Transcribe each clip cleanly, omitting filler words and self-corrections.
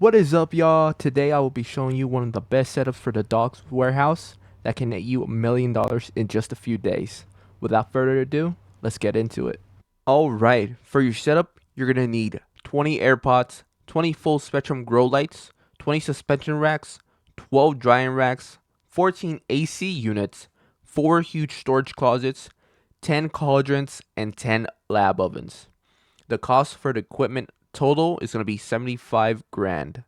What is up, y'all? Today I will be showing you one of the best setups for the dog's warehouse that can net you $1 million in just a few days. Without further ado, let's get into it. Alright, for your setup, you're going to need 20 AirPods, 20 full spectrum grow lights, 20 suspension racks, 12 drying racks, 14 AC units, 4 huge storage closets, 10 cauldrons, and 10 lab ovens. The cost for the equipment total is going to be 75 grand.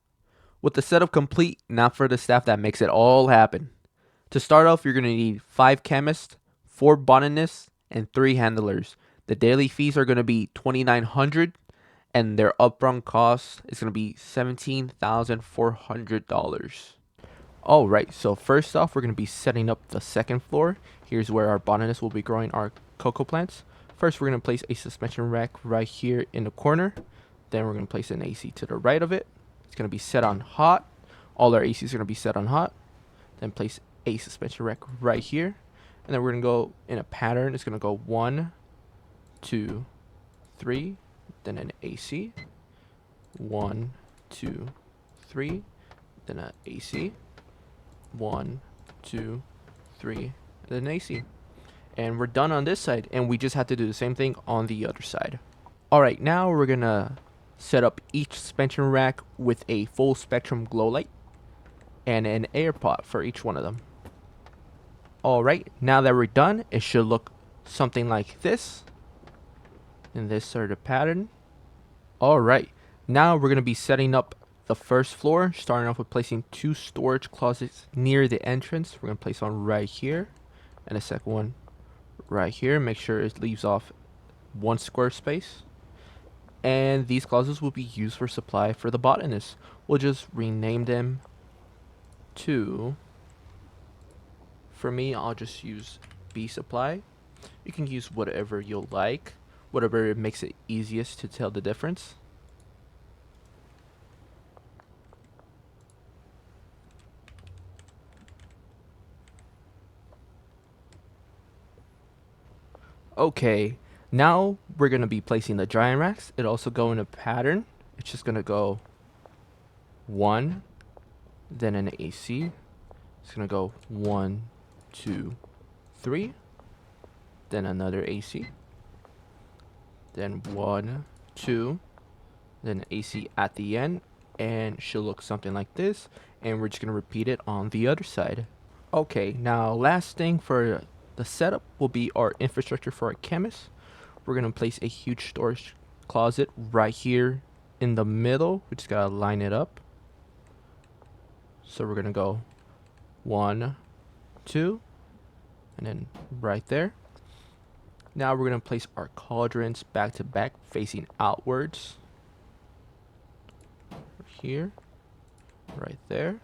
With the setup complete, now for the staff that makes it all happen. To start off, you're going to need 5 chemists, 4 botanists, and 3 handlers. The daily fees are going to be $2,900 and their upfront cost is going to be $17,400. Alright, so first off, we're going to be setting up the second floor. Here's where our botanists will be growing our cocoa plants. First, we're going to place a suspension rack right here in the corner. Then we're going to place an AC to the right of it. It's going to be set on hot. All our ACs are going to be set on hot. Then place a suspension rack right here. And then we're going to go in a pattern. It's going to go 1, 2, 3. Then an AC. 1, 2, 3. Then an AC. 1, 2, 3. And then an AC. And we're done on this side. And we just have to do the same thing on the other side. Alright, now we're going to set up each suspension rack with a full spectrum glow light and an air pot for each one of them. Alright, now that we're done, it should look something like this. And this sort of pattern. Alright, now we're going to be setting up the first floor, starting off with placing 2 storage closets near the entrance. We're going to place one right here and a second one right here. Make sure it leaves off 1 square space. And these closets will be used for supply for the botanists. We'll just rename them to, for me, I'll just use bee supply. You can use whatever you'll like, whatever makes it easiest to tell the difference. Okay, now we're going to be placing the drying racks. It also go in a pattern. It's just going to go 1, then an AC. It's going to go 1, 2, 3. Then another AC. Then 1, 2. Then AC at the end. And she'll look something like this. And we're just going to repeat it on the other side. Okay, now last thing for the setup will be our infrastructure for our chemists. We're going to place a huge storage closet right here in the middle. We just got to line it up. So we're going to go 1, 2, and then right there. Now we're going to place our cauldrons back to back facing outwards. Here, right there.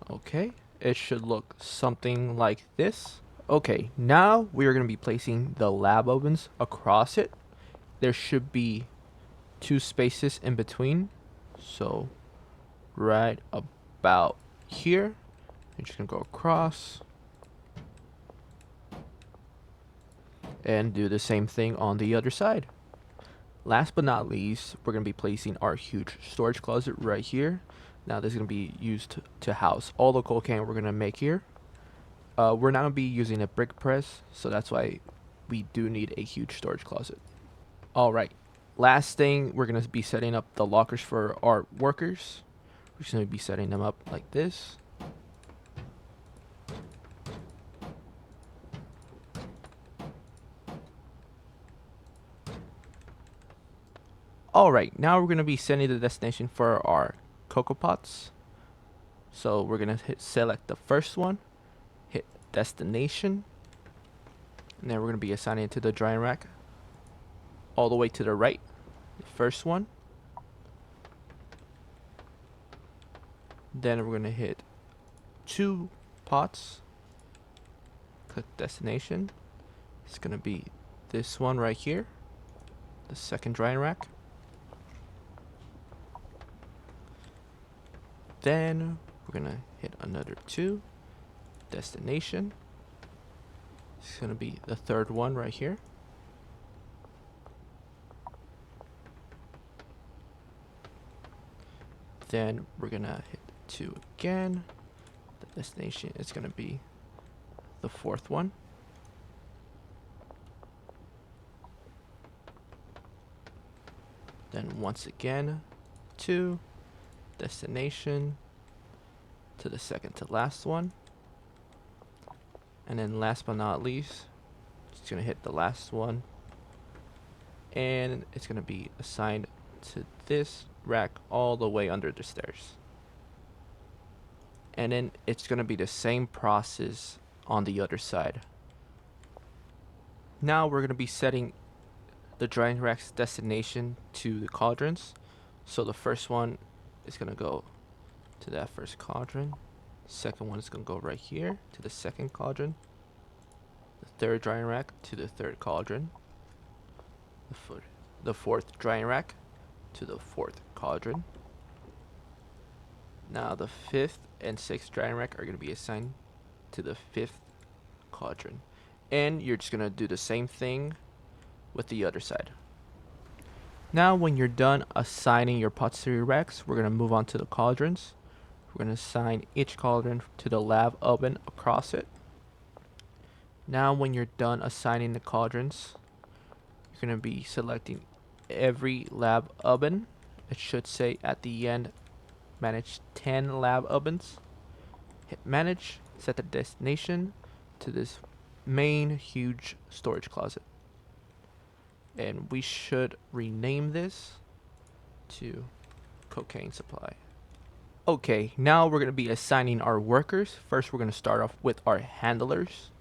Okay, it should look something like this. Okay, now we are going to be placing the lab ovens across it. There should be 2 spaces in between. So, right about here. I'm just going to go across. And do the same thing on the other side. Last but not least, we're going to be placing our huge storage closet right here. Now this is going to be used to house all the cocaine we're going to make here. We're not going to be using a brick press, so that's why we do need a huge storage closet. Alright, last thing, we're going to be setting up the lockers for our workers. We're just going to be setting them up like this. Alright, now we're going to be setting the destination for our cocoa pots. So we're going to select the first one, hit destination, and then we're going to be assigning it to the drying rack all the way to the right, the first one. Then we're going to hit 2 pots, click destination. It's going to be this one right here, the second drying rack. Then we're gonna hit another 2. Destination. It's gonna be the third one right here. Then we're gonna hit 2 again. The destination is gonna be the fourth one. Then once again, 2. Destination to the second to last one. And then last but not least, it's gonna hit the last one. And it's gonna be assigned to this rack all the way under the stairs. And then it's gonna be the same process on the other side. Now we're gonna be setting the drying rack's destination to the cauldrons. So the first one is gonna go to that first cauldron. Second one is gonna go right here to the second cauldron. The third drying rack to the third cauldron. The fourth drying rack to the fourth cauldron. Now the fifth and sixth drying rack are gonna be assigned to the fifth cauldron. And you're just gonna do the same thing with the other side. Now when you're done assigning your patisserie racks, we're gonna move on to the cauldrons. We're gonna assign each cauldron to the lab oven across it. Now when you're done assigning the cauldrons, you're gonna be selecting every lab oven. It should say at the end, manage 10 lab ovens. Hit manage, set the destination to this main huge storage closet. And we should rename this to cocaine supply. Okay, now we're going to be assigning our workers. First, we're going to start off with our handlers.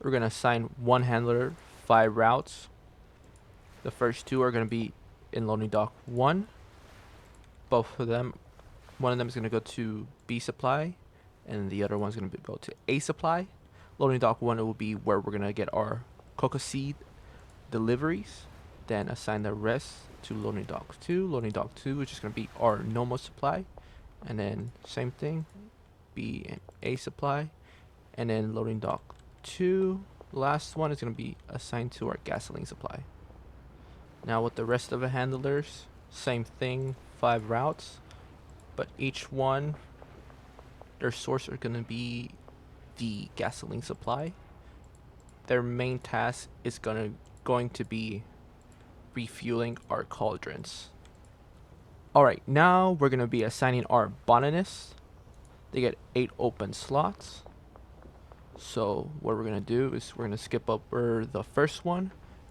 We're going to assign one handler 5 routes. The first 2 are going to be in loading dock 1. Both of them, one of them is going to go to B supply, and the other one's going to go to A supply. Loading dock 1 will be where we're going to get our cocoa seed deliveries. Then assign the rest to loading dock 2. Loading dock 2, which is going to be our normal supply. And then same thing, B and A supply. And then loading dock 2, last one is going to be assigned to our gasoline supply. Now with the rest of the handlers, same thing, 5 routes, but each one, their source are going to be the gasoline supply. Their main task is going to be refueling our cauldrons. Alright, now we're going to be assigning our botanists. They get 8 open slots. So what we're going to do is we're going to skip over the first one,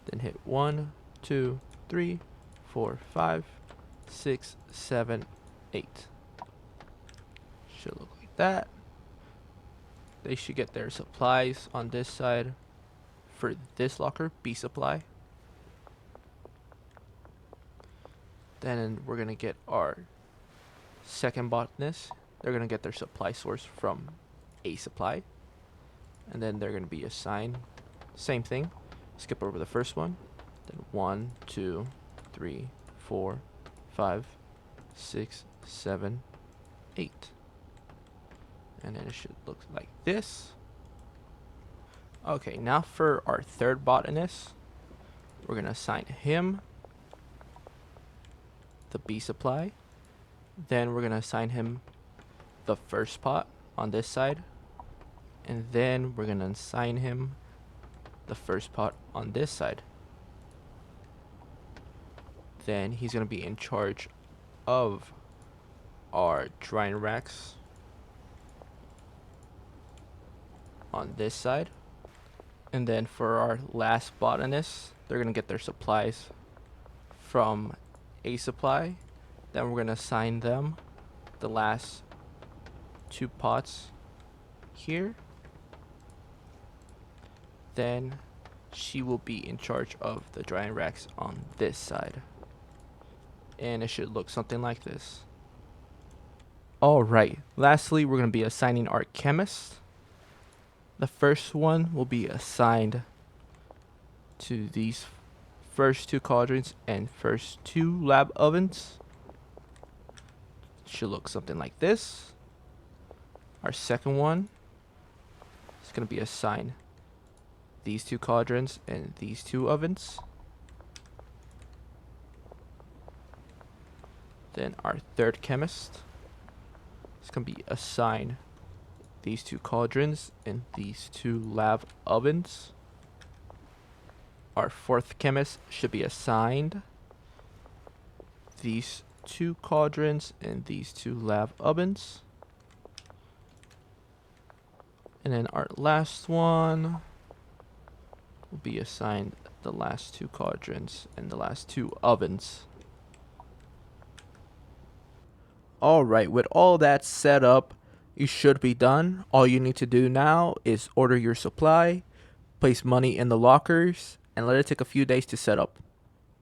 then hit 1, 2, 3, 4, 5, 6, 7, 8. Should look like that. They should get their supplies on this side for this locker, B supply. Then we're going to get our second botanist. They're going to get their supply source from A supply. And then they're going to be assigned, same thing, skip over the first one. Then 1, 2, 3, 4, 5, 6, 7, 8. And then it should look like this. Okay, now for our third botanist, we're going to assign him the B supply. Then we're going to assign him the first pot on this side. And then we're going to assign him the first pot on this side. Then he's going to be in charge of our drying racks on this side. And then for our last botanist, they're going to get their supplies from A supply. Then we're going to assign them the last 2 pots here. Then she will be in charge of the drying racks on this side. And it should look something like this. Alright, lastly we're going to be assigning our chemist. The first one will be assigned to these first 2 cauldrons and first 2 lab ovens. should look something like this. Our second one is going to be assigned these two cauldrons and these two ovens. Then our third chemist is going to be assigned these two cauldrons and these two lava ovens. Our fourth chemist should be assigned these two cauldrons and these two lava ovens. And then our last one will be assigned the last two cauldrons and the last two ovens. Alright, with all that set up, you should be done. All you need to do now is order your supply, place money in the lockers, and let it take a few days to set up.